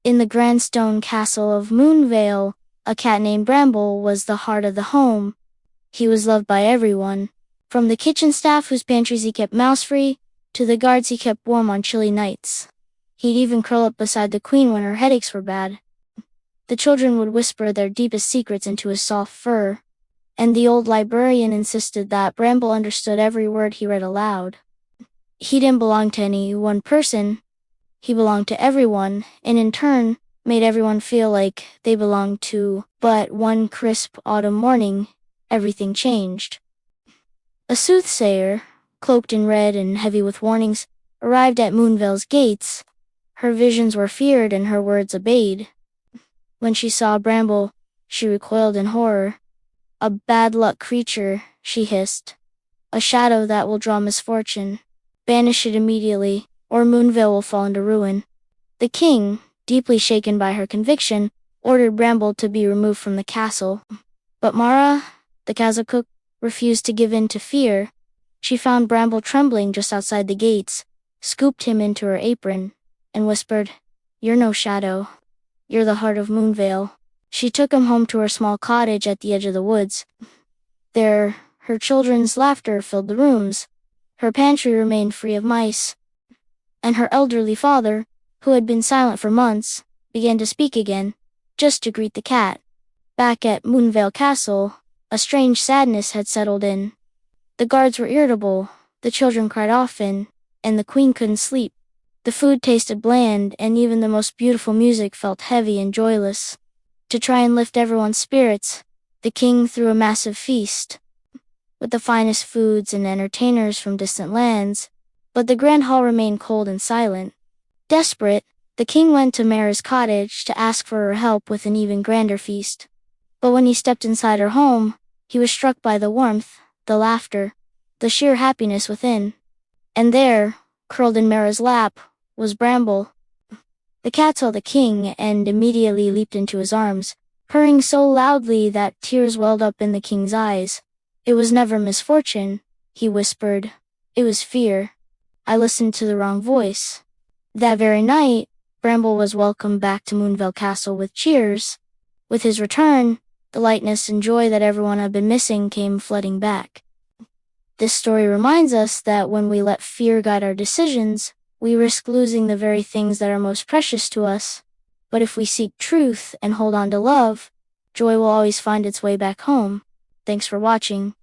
In the grand stone castle of Moonvale, a cat named Bramble was the heart of the home. He was loved by everyone, from the kitchen staff whose pantries he kept mouse-free, to the guards he kept warm on chilly nights. He'd even curl up beside the queen when her headaches were bad. The children would whisper their deepest secrets into his soft fur, and the old librarian insisted that Bramble understood every word he read aloud. He didn't belong to any one person. He belonged to everyone, and in turn, made everyone feel like they belonged too. But one crisp autumn morning, everything changed. A soothsayer, cloaked in red and heavy with warnings, arrived at Moonvale's gates. Her visions were feared and her words obeyed. When she saw Bramble, she recoiled in horror. "A bad luck creature," she hissed. "A shadow that will draw misfortune. Banish it immediately, or Moonvale will fall into ruin." The king, deeply shaken by her conviction, ordered Bramble to be removed from the castle. But Mara, the castle cook, refused to give in to fear. She found Bramble trembling just outside the gates, scooped him into her apron, and whispered, "You're no shadow. You're the heart of Moonvale." She took him home to her small cottage at the edge of the woods. There, her children's laughter filled the rooms. Her pantry remained free of mice. And her elderly father, who had been silent for months, began to speak again, just to greet the cat. Back at Moonvale Castle, a strange sadness had settled in. The guards were irritable, the children cried often, and the queen couldn't sleep. The food tasted bland, and even the most beautiful music felt heavy and joyless. To try and lift everyone's spirits, the king threw a massive feast, with the finest foods and entertainers from distant lands, but the grand hall remained cold and silent. Desperate, the king went to Mara's cottage to ask for her help with an even grander feast. But when he stepped inside her home, he was struck by the warmth, the laughter, the sheer happiness within. And there, curled in Mara's lap, was Bramble. The cat saw the king and immediately leaped into his arms, purring so loudly that tears welled up in the king's eyes. "It was never misfortune," he whispered. "It was fear. I listened to the wrong voice." That very night, Bramble was welcomed back to Moonvale Castle with cheers. With his return, the lightness and joy that everyone had been missing came flooding back. This story reminds us that when we let fear guide our decisions, we risk losing the very things that are most precious to us. But if we seek truth and hold on to love, joy will always find its way back home. Thanks for watching.